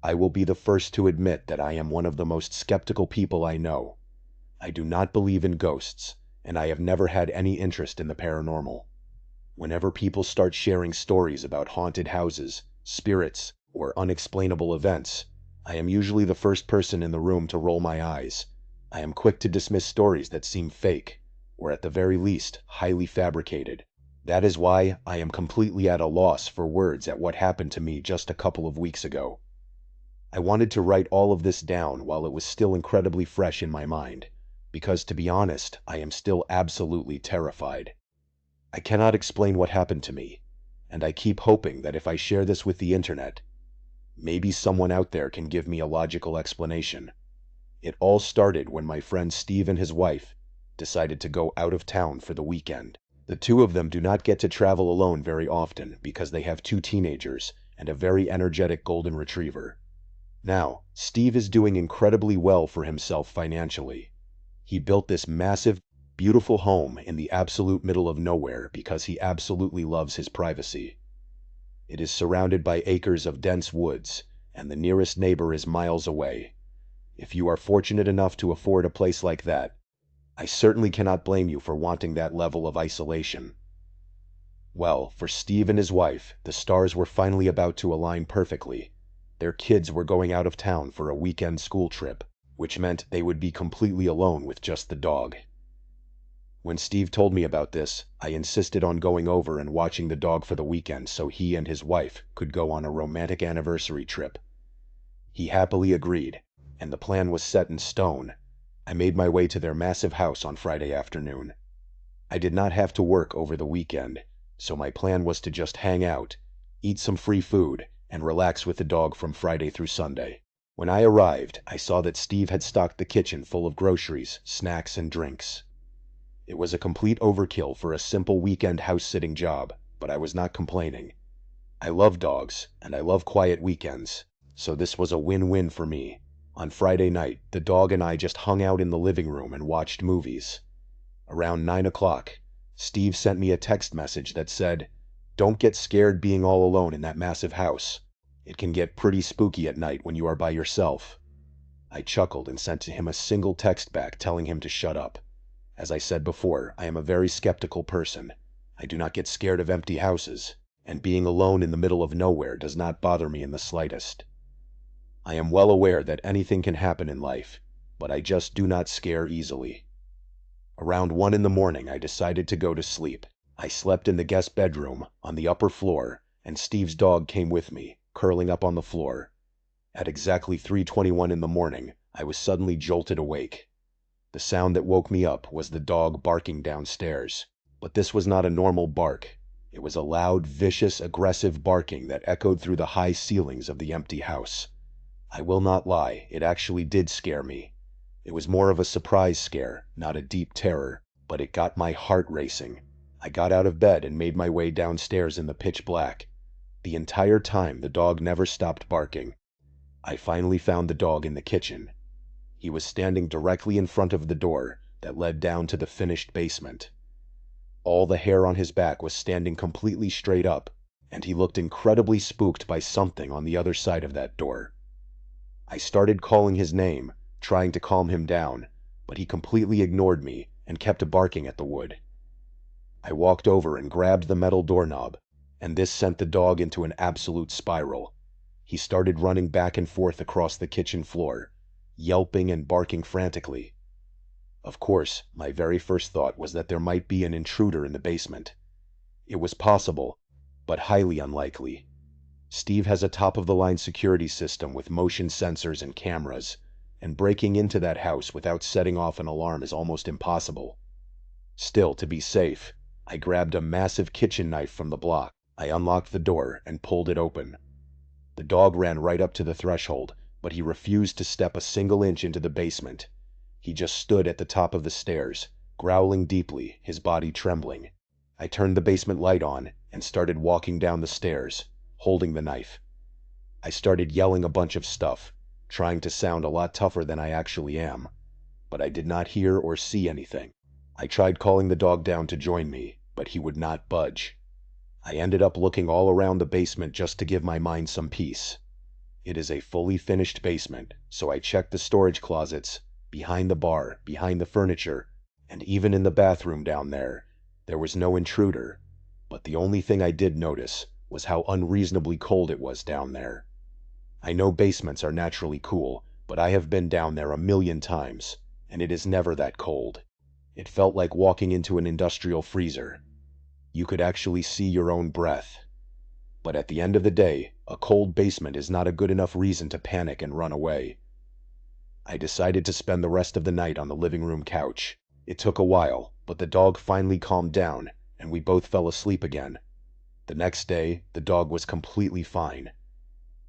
I will be the first to admit that I am one of the most skeptical people I know. I do not believe in ghosts, and I have never had any interest in the paranormal. Whenever people start sharing stories about haunted houses, spirits, or unexplainable events, I am usually the first person in the room to roll my eyes. I am quick to dismiss stories that seem fake, or at the very least, highly fabricated. That is why I am completely at a loss for words at what happened to me just a couple of weeks ago. I wanted to write all of this down while it was still incredibly fresh in my mind, because to be honest, I am still absolutely terrified. I cannot explain what happened to me, and I keep hoping that if I share this with the internet, maybe someone out there can give me a logical explanation. It all started when my friend Steve and his wife decided to go out of town for the weekend. The two of them do not get to travel alone very often because they have two teenagers and a very energetic golden retriever. Now, Steve is doing incredibly well for himself financially. He built this massive, beautiful home in the absolute middle of nowhere because he absolutely loves his privacy. It is surrounded by acres of dense woods, and the nearest neighbor is miles away. If you are fortunate enough to afford a place like that, I certainly cannot blame you for wanting that level of isolation. Well, for Steve and his wife, the stars were finally about to align perfectly. Their kids were going out of town for a weekend school trip, which meant they would be completely alone with just the dog. When Steve told me about this, I insisted on going over and watching the dog for the weekend so he and his wife could go on a romantic anniversary trip. He happily agreed, and the plan was set in stone. I made my way to their massive house on Friday afternoon. I did not have to work over the weekend, so my plan was to just hang out, eat some free food, and relax with the dog from Friday through Sunday. When I arrived, I saw that Steve had stocked the kitchen full of groceries, snacks, and drinks. It was a complete overkill for a simple weekend house-sitting job, but I was not complaining. I love dogs, and I love quiet weekends, so this was a win-win for me. On Friday night, the dog and I just hung out in the living room and watched movies. Around 9 o'clock, Steve sent me a text message that said, "Don't get scared being all alone in that massive house. It can get pretty spooky at night when you are by yourself." I chuckled and sent to him a single text back telling him to shut up. As I said before, I am a very skeptical person. I do not get scared of empty houses, and being alone in the middle of nowhere does not bother me in the slightest. I am well aware that anything can happen in life, but I just do not scare easily. Around 1 in the morning, I decided to go to sleep. I slept in the guest bedroom on the upper floor, and Steve's dog came with me, curling up on the floor. At exactly 3:21 in the morning, I was suddenly jolted awake. The sound that woke me up was the dog barking downstairs. But this was not a normal bark. It was a loud, vicious, aggressive barking that echoed through the high ceilings of the empty house. I will not lie, it actually did scare me. It was more of a surprise scare, not a deep terror, but it got my heart racing. I got out of bed and made my way downstairs in the pitch black. The entire time, the dog never stopped barking. I finally found the dog in the kitchen. He was standing directly in front of the door that led down to the finished basement. All the hair on his back was standing completely straight up, and he looked incredibly spooked by something on the other side of that door. I started calling his name, trying to calm him down, but he completely ignored me and kept barking at the wood. I walked over and grabbed the metal doorknob, and this sent the dog into an absolute spiral. He started running back and forth across the kitchen floor, yelping and barking frantically. Of course, my very first thought was that there might be an intruder in the basement. It was possible, but highly unlikely. Steve has a top-of-the-line security system with motion sensors and cameras, and breaking into that house without setting off an alarm is almost impossible. Still, to be safe, I grabbed a massive kitchen knife from the block. I unlocked the door and pulled it open. The dog ran right up to the threshold, but he refused to step a single inch into the basement. He just stood at the top of the stairs, growling deeply, his body trembling. I turned the basement light on and started walking down the stairs, holding the knife. I started yelling a bunch of stuff, trying to sound a lot tougher than I actually am, but I did not hear or see anything. I tried calling the dog down to join me, but he would not budge. I ended up looking all around the basement just to give my mind some peace. It is a fully finished basement, so I checked the storage closets, behind the bar, behind the furniture, and even in the bathroom down there. There was no intruder, but the only thing I did notice was how unreasonably cold it was down there. I know basements are naturally cool, but I have been down there a million times, and it is never that cold. It felt like walking into an industrial freezer. You could actually see your own breath. But at the end of the day, a cold basement is not a good enough reason to panic and run away. I decided to spend the rest of the night on the living room couch. It took a while, but the dog finally calmed down, and we both fell asleep again. The next day, the dog was completely fine.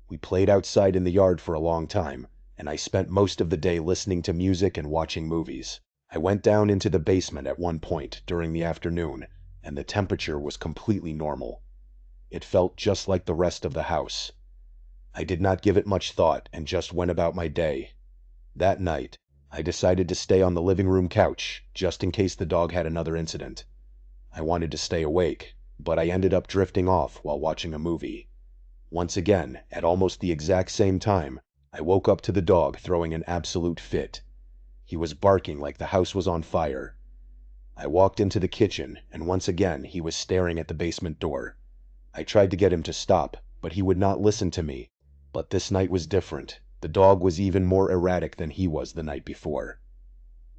We played outside in the yard for a long time, and I spent most of the day listening to music and watching movies. I went down into the basement at one point during the afternoon, and the temperature was completely normal. It felt just like the rest of the house. I did not give it much thought and just went about my day. That night, I decided to stay on the living room couch, just in case the dog had another incident. I wanted to stay awake, but I ended up drifting off while watching a movie. Once again, at almost the exact same time, I woke up to the dog throwing an absolute fit. He was barking like the house was on fire. I walked into the kitchen, and once again he was staring at the basement door. I tried to get him to stop, but he would not listen to me. But this night was different. The dog was even more erratic than he was the night before.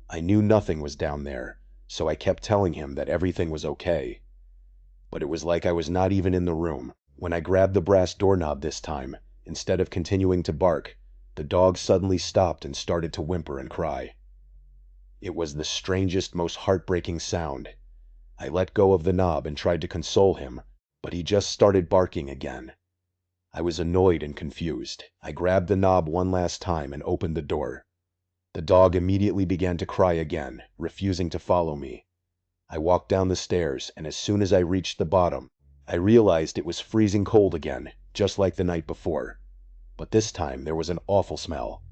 I knew nothing was down there, so I kept telling him that everything was okay. But it was like I was not even in the room. When I grabbed the brass doorknob this time, instead of continuing to bark, the dog suddenly stopped and started to whimper and cry. It was the strangest, most heartbreaking sound. I let go of the knob and tried to console him, but he just started barking again. I was annoyed and confused. I grabbed the knob one last time and opened the door. The dog immediately began to cry again, refusing to follow me. I walked down the stairs, and as soon as I reached the bottom, I realized it was freezing cold again, just like the night before. But this time there was an awful smell.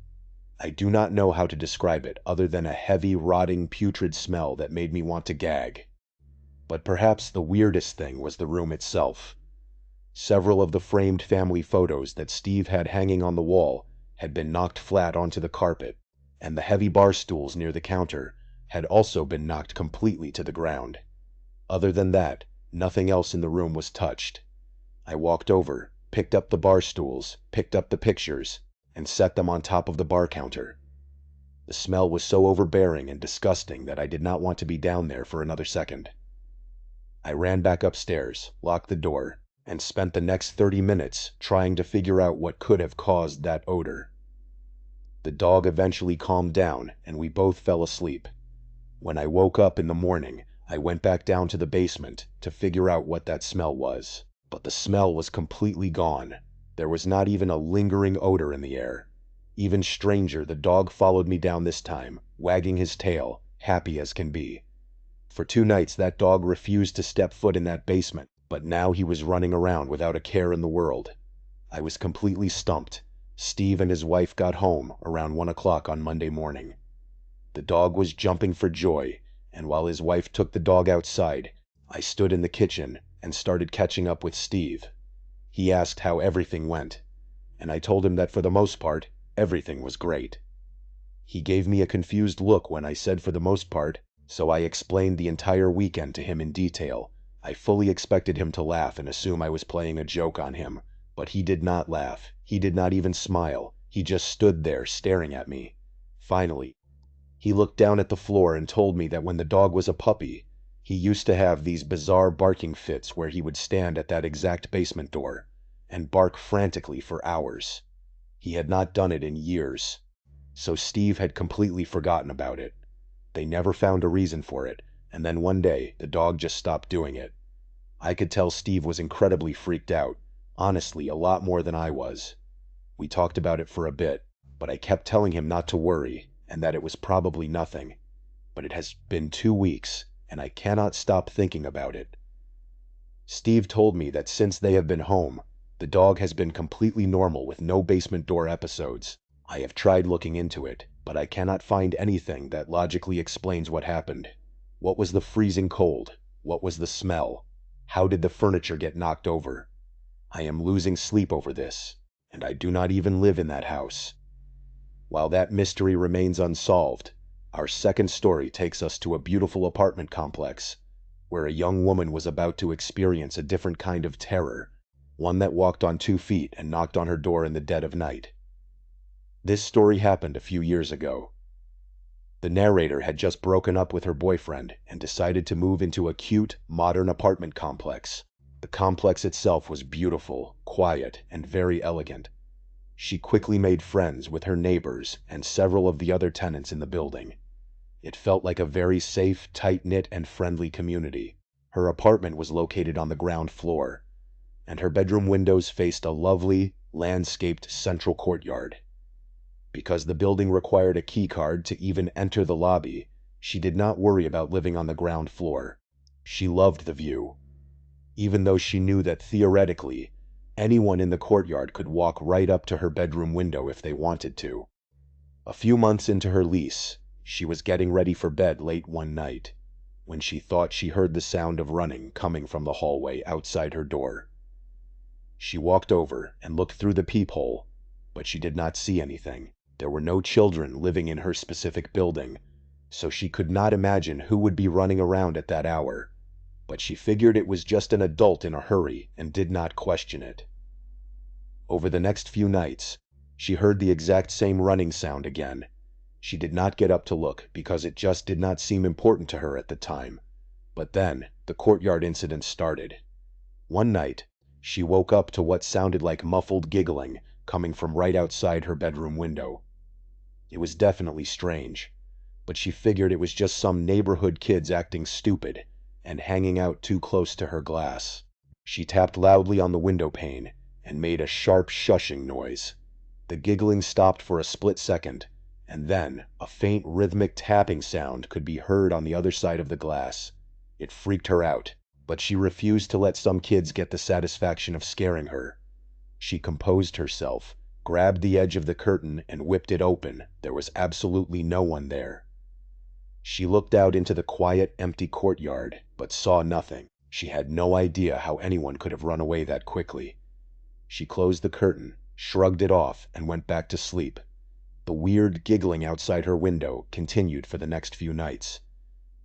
I do not know how to describe it other than a heavy, rotting, putrid smell that made me want to gag. But perhaps the weirdest thing was the room itself. Several of the framed family photos that Steve had hanging on the wall had been knocked flat onto the carpet, and the heavy bar stools near the counter had also been knocked completely to the ground. Other than that, nothing else in the room was touched. I walked over, picked up the bar stools, picked up the pictures, and set them on top of the bar counter. The smell was so overbearing and disgusting that I did not want to be down there for another second. I ran back upstairs, locked the door, and spent the next 30 minutes trying to figure out what could have caused that odor. The dog eventually calmed down, and we both fell asleep. When I woke up in the morning, I went back down to the basement to figure out what that smell was. But the smell was completely gone. There was not even a lingering odor in the air. Even stranger, the dog followed me down this time, wagging his tail, happy as can be. For 2 nights that dog refused to step foot in that basement, but now he was running around without a care in the world. I was completely stumped. Steve and his wife got home around 1 o'clock on Monday morning. The dog was jumping for joy, and while his wife took the dog outside, I stood in the kitchen and started catching up with Steve. He asked how everything went, and I told him that for the most part, everything was great. He gave me a confused look when I said for the most part, so I explained the entire weekend to him in detail. I fully expected him to laugh and assume I was playing a joke on him, but he did not laugh. He did not even smile. He just stood there staring at me. Finally, he looked down at the floor and told me that when the dog was a puppy, he used to have these bizarre barking fits where he would stand at that exact basement door and bark frantically for hours. He had not done it in years, so Steve had completely forgotten about it. They never found a reason for it, and then one day the dog just stopped doing it. I could tell Steve was incredibly freaked out, honestly a lot more than I was. We talked about it for a bit, but I kept telling him not to worry and that it was probably nothing. But it has been 2 weeks, and I cannot stop thinking about it. Steve told me that since they have been home, the dog has been completely normal with no basement door episodes. I have tried looking into it, but I cannot find anything that logically explains what happened. What was the freezing cold? What was the smell? How did the furniture get knocked over? I am losing sleep over this. and I do not even live in that house. While that mystery remains unsolved, our second story takes us to a beautiful apartment complex, where a young woman was about to experience a different kind of terror, one that walked on 2 feet and knocked on her door in the dead of night. This story happened a few years ago. The narrator had just broken up with her boyfriend and decided to move into a cute, modern apartment complex. The complex itself was beautiful, quiet, and very elegant. She quickly made friends with her neighbors and several of the other tenants in the building. It felt like a very safe, tight-knit, and friendly community. Her apartment was located on the ground floor, and her bedroom windows faced a lovely, landscaped central courtyard. Because the building required a key card to even enter the lobby, she did not worry about living on the ground floor. She loved the view, even though she knew that theoretically, anyone in the courtyard could walk right up to her bedroom window if they wanted to. A few months into her lease, she was getting ready for bed late one night, when she thought she heard the sound of running coming from the hallway outside her door. She walked over and looked through the peephole, but she did not see anything. There were no children living in her specific building, so she could not imagine who would be running around at that hour, but she figured it was just an adult in a hurry and did not question it. Over the next few nights, she heard the exact same running sound again. She did not get up to look because it just did not seem important to her at the time. But then, the courtyard incident started. One night, she woke up to what sounded like muffled giggling coming from right outside her bedroom window. It was definitely strange, but she figured it was just some neighborhood kids acting stupid and hanging out too close to her glass. She tapped loudly on the window pane and made a sharp shushing noise. The giggling stopped for a split second, and then a faint rhythmic tapping sound could be heard on the other side of the glass. It freaked her out, but she refused to let some kids get the satisfaction of scaring her. She composed herself, grabbed the edge of the curtain, and whipped it open. There was absolutely no one there. She looked out into the quiet, empty courtyard, but saw nothing. She had no idea how anyone could have run away that quickly. She closed the curtain, shrugged it off, and went back to sleep. The weird giggling outside her window continued for the next few nights.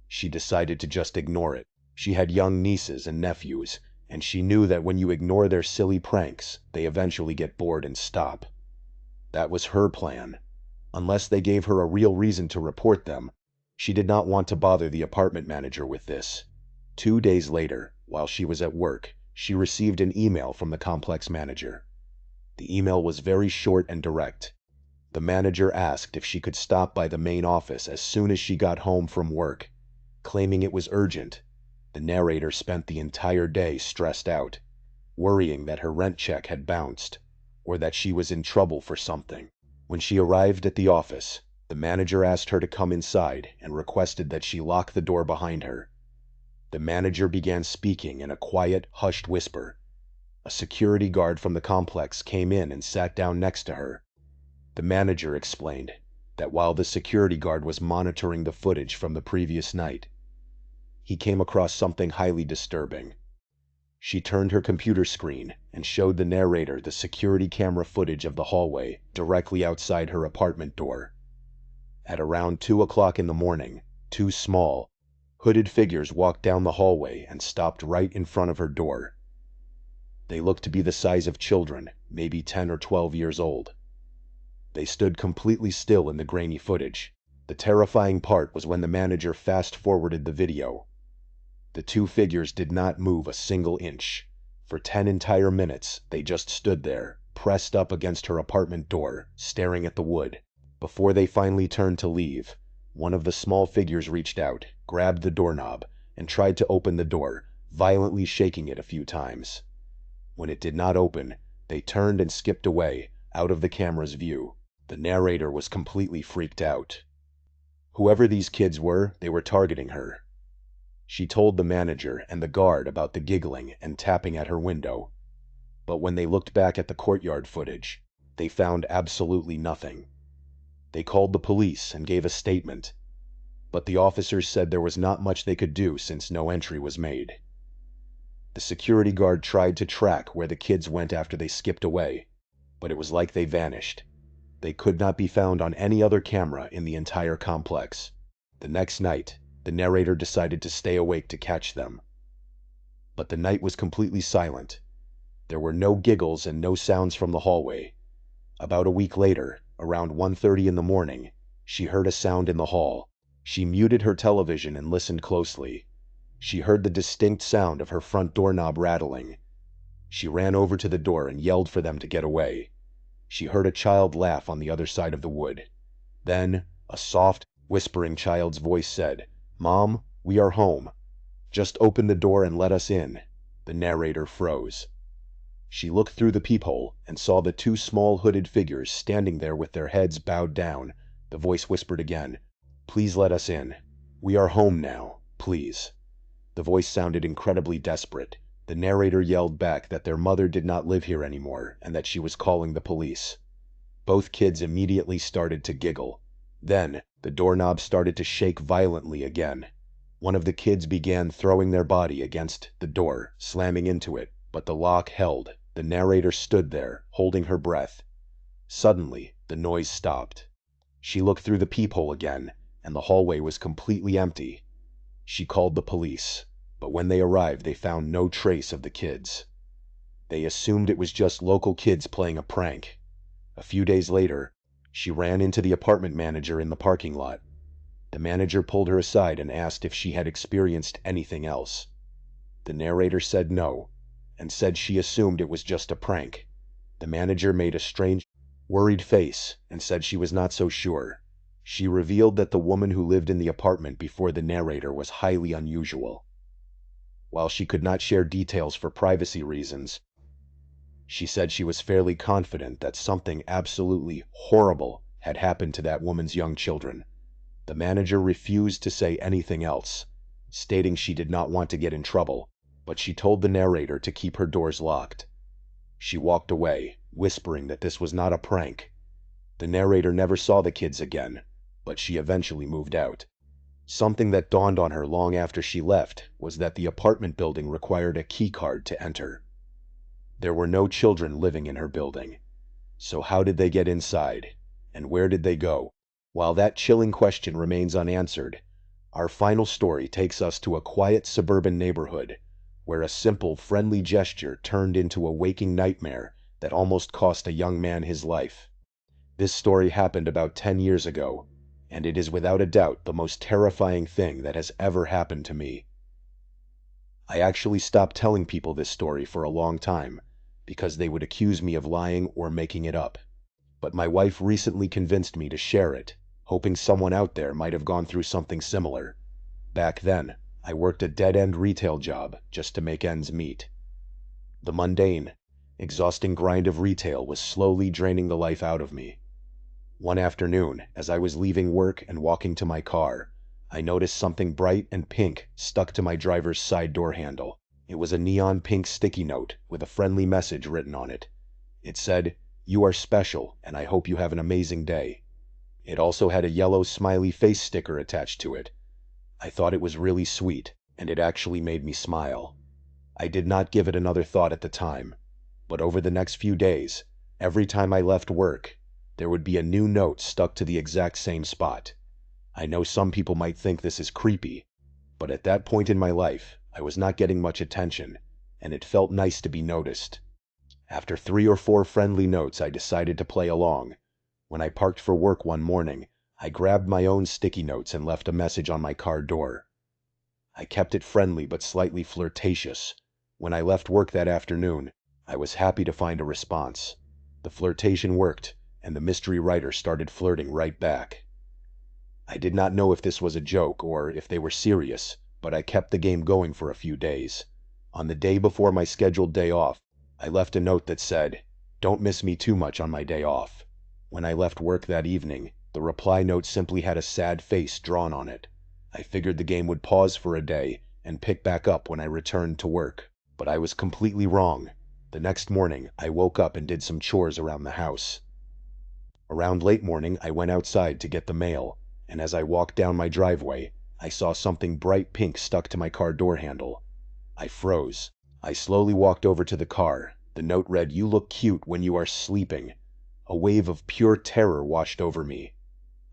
She decided to just ignore it. She had young nieces and nephews, and she knew that when you ignore their silly pranks, they eventually get bored and stop. That was her plan. Unless they gave her a real reason to report them, she did not want to bother the apartment manager with this. 2 days later, while she was at work, she received an email from the complex manager. The email was very short and direct. The manager asked if she could stop by the main office as soon as she got home from work, claiming it was urgent. The narrator spent the entire day stressed out, worrying that her rent check had bounced, or that she was in trouble for something. When she arrived at the office, the manager asked her to come inside and requested that she lock the door behind her. The manager began speaking in a quiet, hushed whisper. A security guard from the complex came in and sat down next to her. The manager explained that while the security guard was monitoring the footage from the previous night, he came across something highly disturbing. She turned her computer screen and showed the narrator the security camera footage of the hallway directly outside her apartment door. At around 2 o'clock in the morning, 2 small, hooded figures walked down the hallway and stopped right in front of her door. They looked to be the size of children, maybe 10 or 12 years old. They stood completely still in the grainy footage. The terrifying part was when the manager fast-forwarded the video. The 2 figures did not move a single inch. For 10 entire minutes, they just stood there, pressed up against her apartment door, staring at the wood. Before they finally turned to leave, one of the small figures reached out, grabbed the doorknob, and tried to open the door, violently shaking it a few times. When it did not open, they turned and skipped away, out of the camera's view. The narrator was completely freaked out. Whoever these kids were, they were targeting her. She told the manager and the guard about the giggling and tapping at her window. But when they looked back at the courtyard footage, they found absolutely nothing. They called the police and gave a statement, but the officers said there was not much they could do since no entry was made. The security guard tried to track where the kids went after they skipped away, but it was like they vanished. They could not be found on any other camera in the entire complex. The next night, the narrator decided to stay awake to catch them. But the night was completely silent. There were no giggles and no sounds from the hallway. About a week later, around 1:30 in the morning, she heard a sound in the hall. She muted her television and listened closely. She heard the distinct sound of her front doorknob rattling. She ran over to the door and yelled for them to get away. She heard a child laugh on the other side of the wood. Then, a soft, whispering child's voice said, "Mom, we are home. Just open the door and let us in." The narrator froze. She looked through the peephole and saw the two small hooded figures standing there with their heads bowed down. The voice whispered again, "Please let us in. We are home now, please." The voice sounded incredibly desperate. The narrator yelled back that their mother did not live here anymore and that she was calling the police. Both kids immediately started to giggle. Then, the doorknob started to shake violently again. One of the kids began throwing their body against the door, slamming into it, but the lock held. The narrator stood there, holding her breath. Suddenly, the noise stopped. She looked through the peephole again, and the hallway was completely empty. She called the police, but when they arrived, they found no trace of the kids. They assumed it was just local kids playing a prank. A few days later, she ran into the apartment manager in the parking lot. The manager pulled her aside and asked if she had experienced anything else. The narrator said no, and said she assumed it was just a prank. The manager made a strange, worried face and said she was not so sure. She revealed that the woman who lived in the apartment before the narrator was highly unusual. While she could not share details for privacy reasons, she said she was fairly confident that something absolutely horrible had happened to that woman's young children. The manager refused to say anything else, stating she did not want to get in trouble, but she told the narrator to keep her doors locked. She walked away, whispering that this was not a prank. The narrator never saw the kids again, but she eventually moved out. Something that dawned on her long after she left was that the apartment building required a key card to enter. There were no children living in her building. So how did they get inside? And where did they go? While that chilling question remains unanswered, our final story takes us to a quiet suburban neighborhood where a simple, friendly gesture turned into a waking nightmare that almost cost a young man his life. This story happened about 10 years ago, and it is without a doubt the most terrifying thing that has ever happened to me. I actually stopped telling people this story for a long time, because they would accuse me of lying or making it up. But my wife recently convinced me to share it, hoping someone out there might have gone through something similar. Back then, I worked a dead-end retail job just to make ends meet. The mundane, exhausting grind of retail was slowly draining the life out of me. One afternoon, as I was leaving work and walking to my car, I noticed something bright and pink stuck to my driver's side door handle. It was a neon pink sticky note with a friendly message written on it. It said, "You are special, and I hope you have an amazing day." It also had a yellow smiley face sticker attached to it. I thought it was really sweet, and it actually made me smile. I did not give it another thought at the time, but over the next few days, every time I left work, there would be a new note stuck to the exact same spot. I know some people might think this is creepy, but at that point in my life, I was not getting much attention, and it felt nice to be noticed. After 3 or 4 friendly notes, I decided to play along. When I parked for work one morning, I grabbed my own sticky notes and left a message on my car door. I kept it friendly but slightly flirtatious. When I left work that afternoon, I was happy to find a response. The flirtation worked, and the mystery writer started flirting right back. I did not know if this was a joke or if they were serious, but I kept the game going for a few days. On the day before my scheduled day off, I left a note that said, "Don't miss me too much on my day off." When I left work that evening, the reply note simply had a sad face drawn on it. I figured the game would pause for a day and pick back up when I returned to work, but I was completely wrong. The next morning, I woke up and did some chores around the house. Around late morning, I went outside to get the mail, and as I walked down my driveway, I saw something bright pink stuck to my car door handle. I froze. I slowly walked over to the car, The note read, "You look cute when you are sleeping." A wave of pure terror washed over me.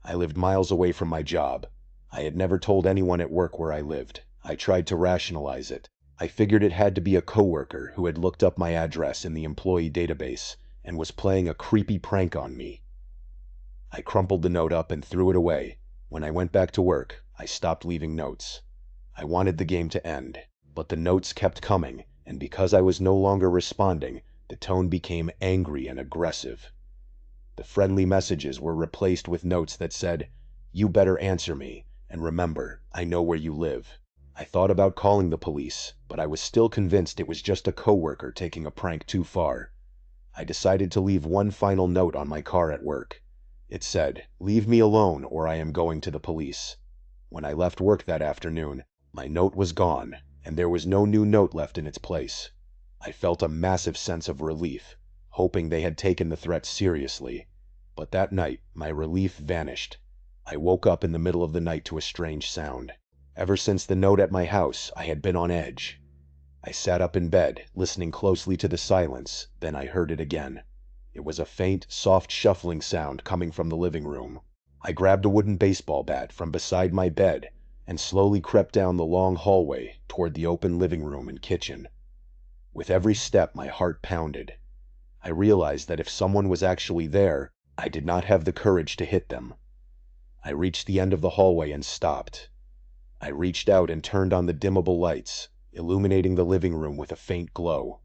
I lived miles away from my job. I had never told anyone at work where I lived. I tried to rationalize it. I figured it had to be a coworker who had looked up my address in the employee database and was playing a creepy prank on me. I crumpled the note up and threw it away. When I went back to work, I stopped leaving notes. I wanted the game to end, but the notes kept coming, and because I was no longer responding, the tone became angry and aggressive. The friendly messages were replaced with notes that said, "You better answer me, and remember, I know where you live." I thought about calling the police, but I was still convinced it was just a coworker taking a prank too far. I decided to leave one final note on my car at work. It said, "Leave me alone or I am going to the police." When I left work that afternoon, my note was gone, and there was no new note left in its place. I felt a massive sense of relief, hoping they had taken the threat seriously. But that night, my relief vanished. I woke up in the middle of the night to a strange sound. Ever since the note at my house, I had been on edge. I sat up in bed, listening closely to the silence, then I heard it again. It was a faint, soft shuffling sound coming from the living room. I grabbed a wooden baseball bat from beside my bed and slowly crept down the long hallway toward the open living room and kitchen. With every step, my heart pounded. I realized that if someone was actually there, I did not have the courage to hit them. I reached the end of the hallway and stopped. I reached out and turned on the dimmable lights, illuminating the living room with a faint glow.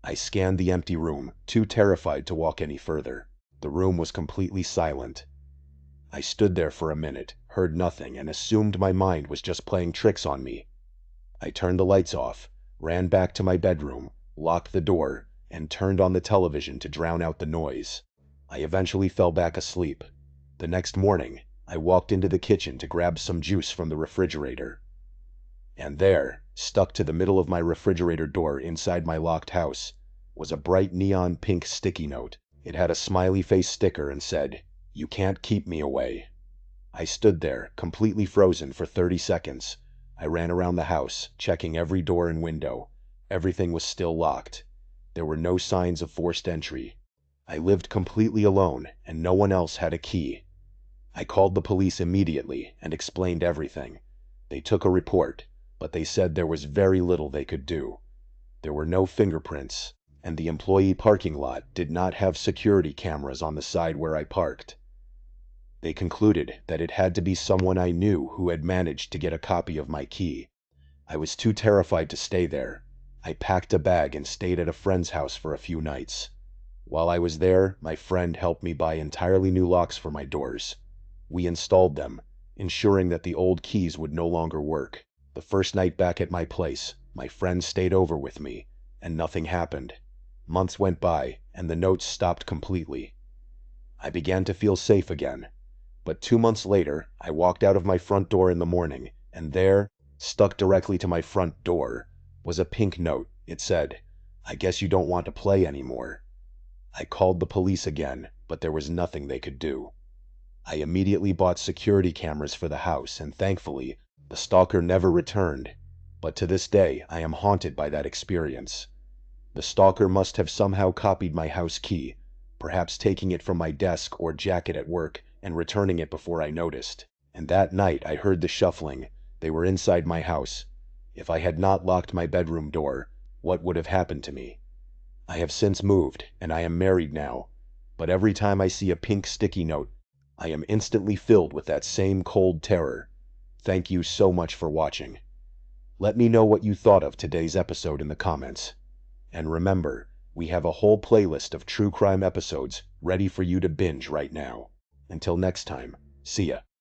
I scanned the empty room, too terrified to walk any further. The room was completely silent. I stood there for a minute, heard nothing, and assumed my mind was just playing tricks on me. I turned the lights off, ran back to my bedroom, locked the door, and turned on the television to drown out the noise. I eventually fell back asleep. The next morning, I walked into the kitchen to grab some juice from the refrigerator. And there, stuck to the middle of my refrigerator door inside my locked house, was a bright neon pink sticky note. It had a smiley face sticker and said, "You can't keep me away." I stood there, completely frozen, for 30 seconds. I ran around the house, checking every door and window. Everything was still locked. There were no signs of forced entry. I lived completely alone, and no one else had a key. I called the police immediately and explained everything. They took a report, but they said there was very little they could do. There were no fingerprints, and the employee parking lot did not have security cameras on the side where I parked. They concluded that it had to be someone I knew who had managed to get a copy of my key. I was too terrified to stay there. I packed a bag and stayed at a friend's house for a few nights. While I was there, my friend helped me buy entirely new locks for my doors. We installed them, ensuring that the old keys would no longer work. The first night back at my place, my friend stayed over with me, and nothing happened. Months went by, and the notes stopped completely. I began to feel safe again. But 2 months later, I walked out of my front door in the morning, and there, stuck directly to my front door, was a pink note. It said, "I guess you don't want to play anymore." I called the police again, but there was nothing they could do. I immediately bought security cameras for the house, and thankfully, the stalker never returned. But to this day, I am haunted by that experience. The stalker must have somehow copied my house key, perhaps taking it from my desk or jacket at work and returning it before I noticed. And that night I heard the shuffling. They were inside my house. If I had not locked my bedroom door, what would have happened to me? I have since moved, and I am married now. But every time I see a pink sticky note, I am instantly filled with that same cold terror. Thank you so much for watching. Let me know what you thought of today's episode in the comments. And remember, we have a whole playlist of true crime episodes ready for you to binge right now. Until next time, see ya.